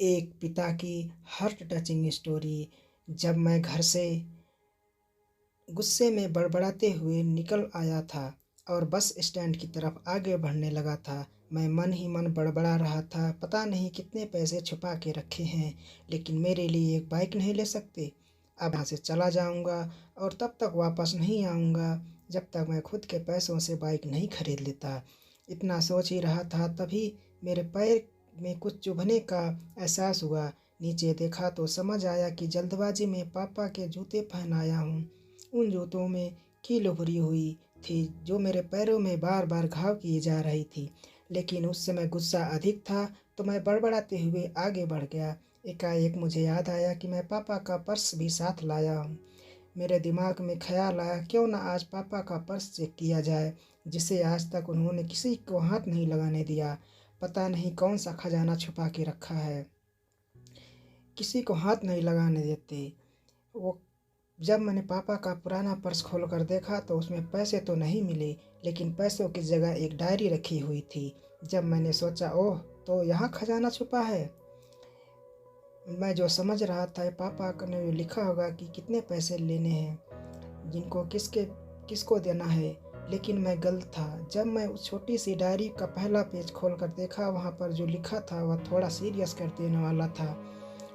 एक पिता की हार्ट टचिंग स्टोरी। जब मैं घर से गुस्से में बड़बड़ाते हुए निकल आया था और बस स्टैंड की तरफ आगे बढ़ने लगा था, मैं मन ही मन बड़बड़ा रहा था, पता नहीं कितने पैसे छुपा के रखे हैं, लेकिन मेरे लिए एक बाइक नहीं ले सकते। अब यहाँ से चला जाऊँगा और तब तक वापस नहीं आऊँगा जब तक मैं खुद के पैसों से बाइक नहीं खरीद लेता। इतना सोच ही रहा था, तभी मेरे पैर में कुछ चुभने का एहसास हुआ। नीचे देखा तो समझ आया कि जल्दबाजी में पापा के जूते पहन आया हूँ। उन जूतों में कील उभरी हुई थी जो मेरे पैरों में बार बार घाव किए जा रही थी। लेकिन उस समय गुस्सा अधिक था तो मैं बड़बड़ाते हुए आगे बढ़ गया। एकाएक मुझे याद आया कि मैं पापा का पर्स भी साथ लाया हूँ। मेरे दिमाग में ख्याल आया, क्यों ना आज पापा का पर्स चेक किया जाए, जिसे आज तक उन्होंने किसी को हाथ नहीं लगाने दिया। पता नहीं कौन सा खजाना छुपा के रखा है, किसी को हाथ नहीं लगाने देते वो। जब मैंने पापा का पुराना पर्स खोलकर देखा तो उसमें पैसे तो नहीं मिले, लेकिन पैसों की जगह एक डायरी रखी हुई थी। जब मैंने सोचा, ओह, तो यहाँ खजाना छुपा है। मैं जो समझ रहा था पापा ने लिखा होगा कि कितने पैसे लेने हैं, जिनको किसको देना है, लेकिन मैं गलत था। जब मैं उस छोटी सी डायरी का पहला पेज खोलकर देखा, वहाँ पर जो लिखा था वह थोड़ा सीरियस कर देने वाला था।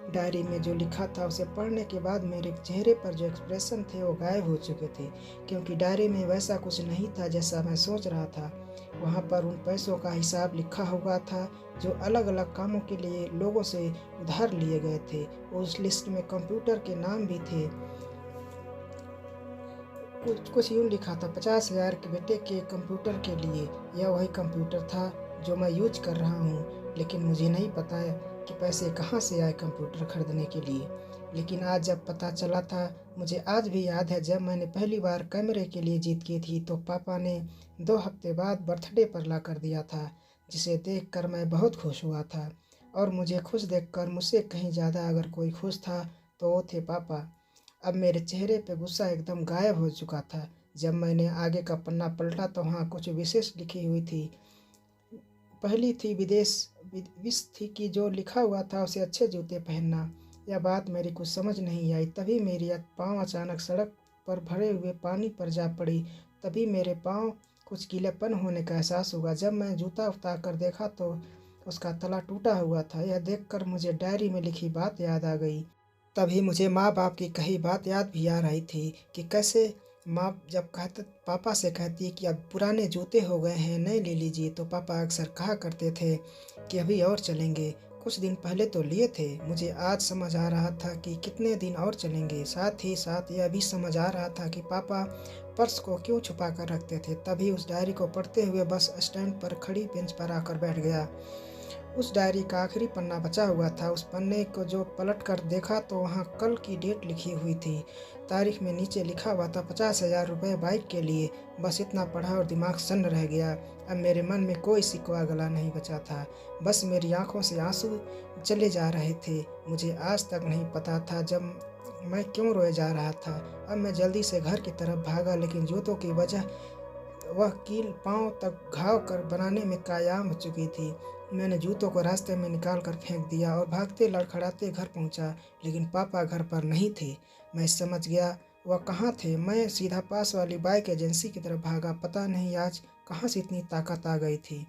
डायरी में जो लिखा था उसे पढ़ने के बाद मेरे चेहरे पर जो एक्सप्रेशन थे वो गायब हो चुके थे, क्योंकि डायरी में वैसा कुछ नहीं था जैसा मैं सोच रहा था। वहाँ पर उन पैसों का हिसाब लिखा हुआ था जो अलग अलग कामों के लिए लोगों से उधार लिए गए थे। उस लिस्ट में कंप्यूटर के नाम भी थे। कुछ कुछ यूँ लिखा था, 50,000 के बेटे के कंप्यूटर के लिए। यह वही कंप्यूटर था जो मैं यूज कर रहा हूँ, लेकिन मुझे नहीं पता है कि पैसे कहाँ से आए कंप्यूटर खरीदने के लिए। लेकिन आज जब पता चला था, मुझे आज भी याद है जब मैंने पहली बार कैमरे के लिए जीत की थी तो पापा ने 2 हफ्ते बाद बर्थडे पर ला कर दिया था, जिसे देख कर मैं बहुत खुश हुआ था। और मुझे खुश देख कर मुझसे कहीं ज़्यादा अगर कोई खुश था तो वो थे पापा। अब मेरे चेहरे पे गुस्सा एकदम गायब हो चुका था। जब मैंने आगे का पन्ना पलटा तो वहाँ कुछ विशेष लिखी हुई थी। पहली थी विश थी कि जो लिखा हुआ था उसे अच्छे जूते पहनना। यह बात मेरी कुछ समझ नहीं आई। तभी मेरी पाँव अचानक सड़क पर भरे हुए पानी पर जा पड़ी। तभी मेरे पाँव कुछ गीलेपन होने का एहसास हुआ। जब मैं जूता उतार कर देखा तो उसका तला टूटा हुआ था। यह देखकर मुझे डायरी में लिखी बात याद आ गई। तभी मुझे माँ बाप की कही बात याद भी आ रही थी कि कैसे माँ जब पापा से कहती कि अब पुराने जूते हो गए हैं, नए ले लीजिए, तो पापा अक्सर कहा करते थे कि अभी और चलेंगे, कुछ दिन पहले तो लिए थे। मुझे आज समझ आ रहा था कि कितने दिन और चलेंगे। साथ ही साथ यह भी समझ आ रहा था कि पापा पर्स को क्यों छुपा कर रखते थे। तभी उस डायरी को पढ़ते हुए बस स्टैंड पर खड़ी बेंच पर आकर बैठ गया। उस डायरी का आखिरी पन्ना बचा हुआ था। उस पन्ने को जो पलट कर देखा तो वहाँ कल की डेट लिखी हुई थी। तारीख में नीचे लिखा हुआ था 50,000 रुपये बाइक के लिए। बस इतना पढ़ा और दिमाग सन्न रह गया। अब मेरे मन में कोई सिकवा गला नहीं बचा था। बस मेरी आंखों से आंसू चले जा रहे थे। मुझे आज तक नहीं पता था जब मैं क्यों रोए जा रहा था। अब मैं जल्दी से घर की तरफ भागा, लेकिन जूतों की वजह वह कील पाँव तक घाव कर बनाने में कामयाब हो चुकी थी। मैंने जूतों को रास्ते में निकाल कर फेंक दिया और भागते लड़खड़ाते घर पहुंचा, लेकिन पापा घर पर नहीं थे। मैं समझ गया वह कहाँ थे। मैं सीधा पास वाली बाइक एजेंसी की तरफ भागा। पता नहीं आज कहाँ से इतनी ताकत आ गई थी।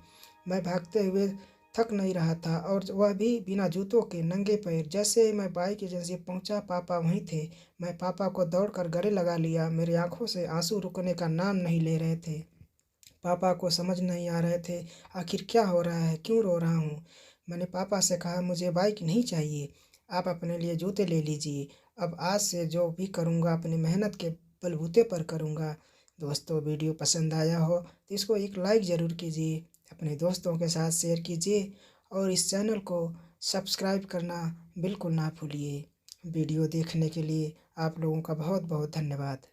मैं भागते हुए थक नहीं रहा था और वह भी बिना जूतों के, नंगे पैर। जैसे ही मैं बाइक एजेंसी पहुंचा, पापा वहीं थे। मैं पापा को दौड़कर गले लगा लिया। मेरी आंखों से आंसू रुकने का नाम नहीं ले रहे थे। पापा को समझ नहीं आ रहे थे आखिर क्या हो रहा है, क्यों रो रहा हूँ। मैंने पापा से कहा, मुझे बाइक नहीं चाहिए, आप अपने लिए जूते ले लीजिए। अब आज से जो भी करूँगा अपनी मेहनत के बलबूते पर करूँगा। दोस्तों, वीडियो पसंद आया हो तो इसको एक लाइक ज़रूर कीजिए, अपने दोस्तों के साथ शेयर कीजिए और इस चैनल को सब्सक्राइब करना बिल्कुल ना भूलिए। वीडियो देखने के लिए आप लोगों का बहुत बहुत धन्यवाद।